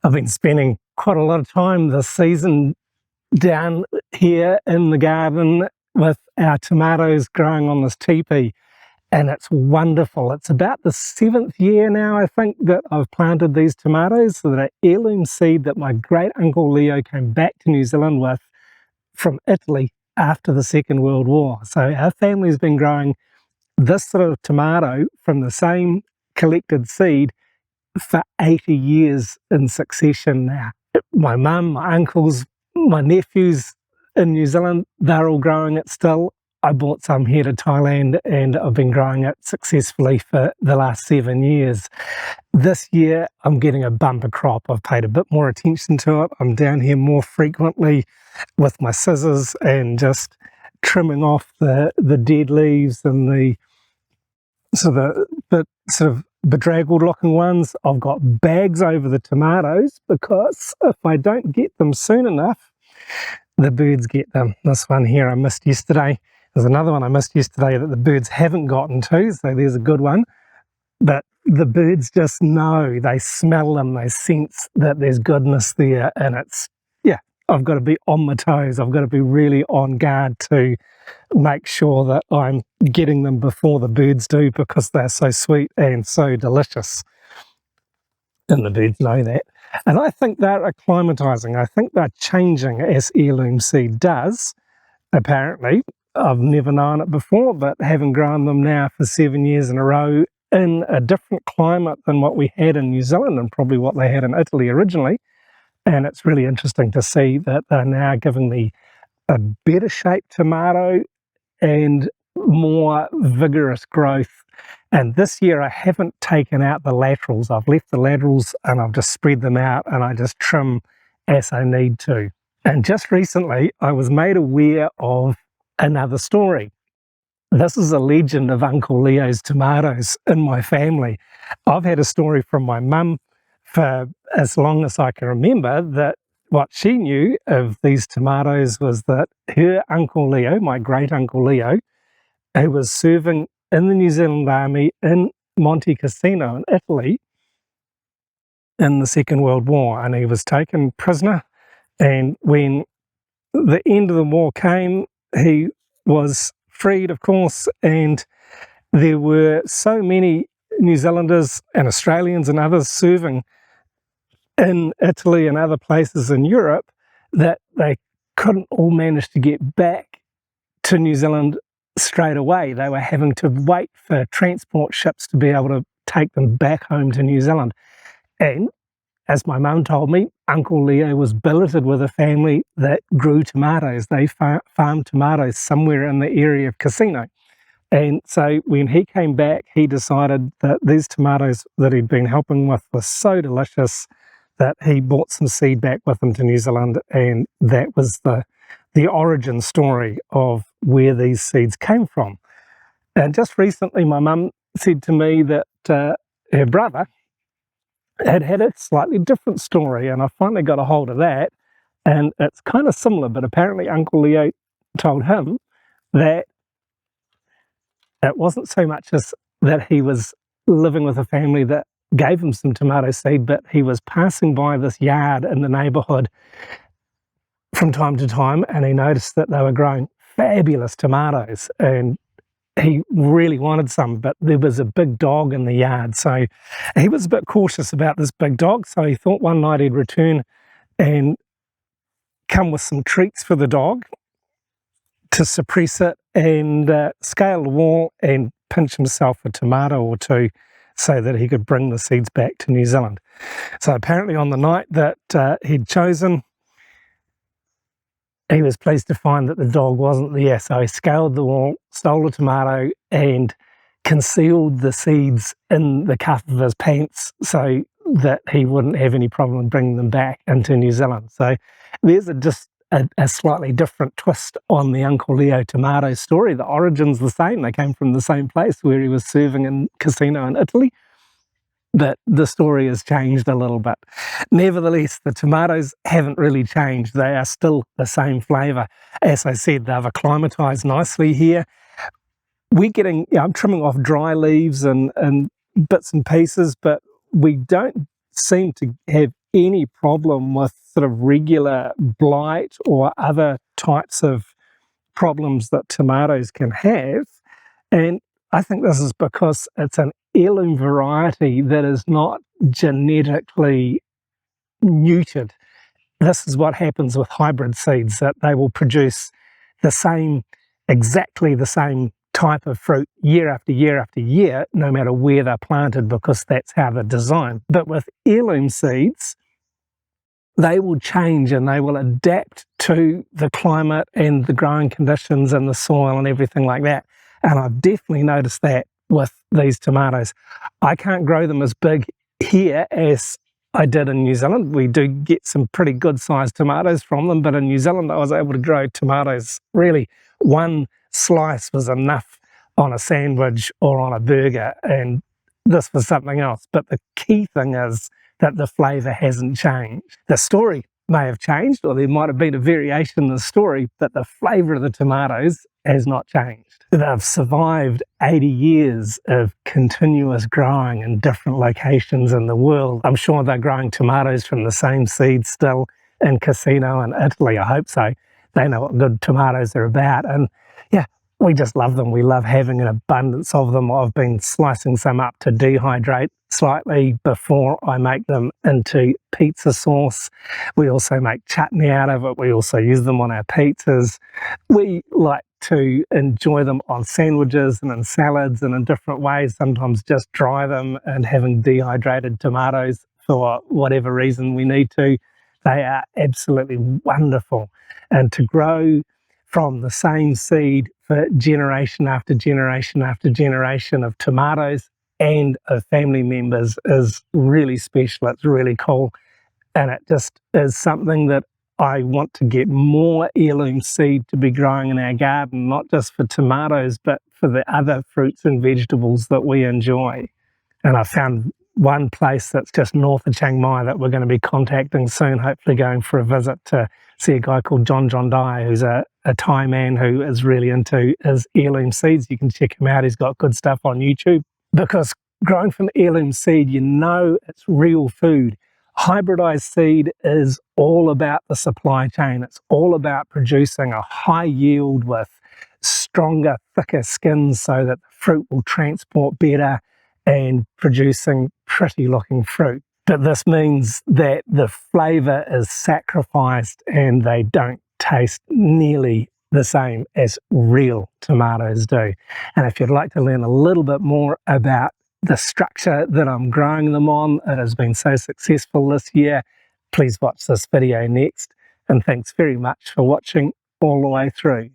I've been spending quite a lot of time this season down here in the garden with our tomatoes growing on this teepee, and it's wonderful. It's about the 7th year now, I think, that I've planted these tomatoes. So they're heirloom seed that my great uncle Leo came back to New Zealand with from Italy after the Second World War. So our family's been growing this sort of tomato from the same collected seed for 80 years in succession now. My mum, my uncles, my nephews in New Zealand, they're all growing it still. I brought some here to Thailand and I've been growing it successfully for the last 7 years. This year, I'm getting a bumper crop. I've paid a bit more attention to it. I'm down here more frequently with my scissors and just trimming off the dead leaves and the sort of bedraggled looking ones. I've got bags over the tomatoes because if I don't get them soon enough, the birds get them. This one here I missed yesterday. There's another one I missed yesterday that the birds haven't gotten to, so there's a good one. But the birds just know, they smell them, they sense that there's goodness there, and it's, yeah, I've got to be on my toes. I've got to be really on guard to make sure that I'm getting them before the birds do, because they're so sweet and so delicious. And the birds know that. And I think they're acclimatizing. I think they're changing as heirloom seed does, apparently. I've never known it before, but having grown them now for 7 years in a row in a different climate than what we had in New Zealand and probably what they had in Italy originally. And it's really interesting to see that they're now giving me a better shaped tomato and more vigorous growth. And this year I haven't taken out the laterals. I've left the laterals and I've just spread them out and I just trim as I need to. And just recently I was made aware of another story. This is a legend of Uncle Leo's tomatoes in my family. I've had a story from my mum for as long as I can remember that what she knew of these tomatoes was that her Uncle Leo, my great Uncle Leo, who was serving in the New Zealand Army in Monte, Cassino in Italy in the Second World War, and he was taken prisoner, and when the end of the war came, he was freed, of course, and there were so many New Zealanders and Australians and others serving in Italy and other places in Europe that they couldn't all manage to get back to New Zealand straight away. They were having to wait for transport ships to be able to take them back home to New Zealand. And as my mum told me, Uncle Leo was billeted with a family that grew tomatoes. They farmed tomatoes somewhere in the area of Cassino. And so when he came back, he decided that these tomatoes that he'd been helping with were so delicious that he brought some seed back with him to New Zealand, and that was the origin story of where these seeds came from. And just recently, my mum said to me that her brother had a slightly different story, and I finally got a hold of that, and it's kind of similar, but apparently Uncle Leo told him that it wasn't so much as that he was living with a family that gave him some tomato seed, but he was passing by this yard in the neighbourhood from time to time, and he noticed that they were growing fabulous tomatoes, and he really wanted some, but there was a big dog in the yard, so he was a bit cautious about this big dog. So he thought one night he'd return and come with some treats for the dog to suppress it, and scale the wall and pinch himself a tomato or two so that he could bring the seeds back to New Zealand. So apparently on the night that he'd chosen, he was pleased to find that the dog wasn't there. So he scaled the wall, stole a tomato, and concealed the seeds in the cuff of his pants so that he wouldn't have any problem bringing them back into New Zealand. So there's just a slightly different twist on the Uncle Leo tomato story. The origin's the same. They came from the same place where he was serving in Cassino in Italy, but the story has changed a little bit. Nevertheless, the tomatoes haven't really changed. They are still the same flavour. As I said, they've acclimatised nicely here. We're getting, I'm trimming off dry leaves and bits and pieces, but we don't seem to have any problem with sort of regular blight or other types of problems that tomatoes can have. And I think this is because it's an heirloom variety that is not genetically neutered. This is what happens with hybrid seeds, that they will produce exactly the same type of fruit year after year after year, no matter where they're planted, because that's how they're designed. But with heirloom seeds, they will change and they will adapt to the climate and the growing conditions and the soil and everything like that. And I've definitely noticed that with these tomatoes. I can't grow them as big here as I did in New Zealand. We do get some pretty good sized tomatoes from them, but in New Zealand I was able to grow tomatoes. Really, one slice was enough on a sandwich or on a burger, and this was something else. But the key thing is that the flavour hasn't changed. The story may have changed, or there might have been a variation in the story, but the flavour of the tomatoes has not changed. They've survived 80 years of continuous growing in different locations in the world. I'm sure they're growing tomatoes from the same seeds still in Cassino in Italy. I hope so. They know what good tomatoes are about. And yeah, we just love them. We love having an abundance of them. I've been slicing some up to dehydrate slightly before I make them into pizza sauce. We also make chutney out of it. We also use them on our pizzas. We like to enjoy them on sandwiches and in salads and in different ways, sometimes just dry them and having dehydrated tomatoes for whatever reason we need to. They are absolutely wonderful. And to grow from the same seed for generation after generation after generation of tomatoes and of family members is really special. It's really cool. And it just is something that I want to get more heirloom seed to be growing in our garden, not just for tomatoes, but for the other fruits and vegetables that we enjoy. And I found one place that's just north of Chiang Mai that we're going to be contacting soon, hopefully going for a visit to see a guy called John Dai, who's a Thai man who is really into his heirloom seeds. You can check him out. He's got good stuff on YouTube. Because growing from heirloom seed, you know it's real food. Hybridized seed is all about the supply chain. It's all about producing a high yield with stronger, thicker skins so that the fruit will transport better and producing pretty looking fruit. But this means that the flavour is sacrificed and they don't taste nearly the same as real tomatoes do. And if you'd like to learn a little bit more about the structure that I'm growing them on, it has been so successful this year, please watch this video next. And thanks very much for watching all the way through.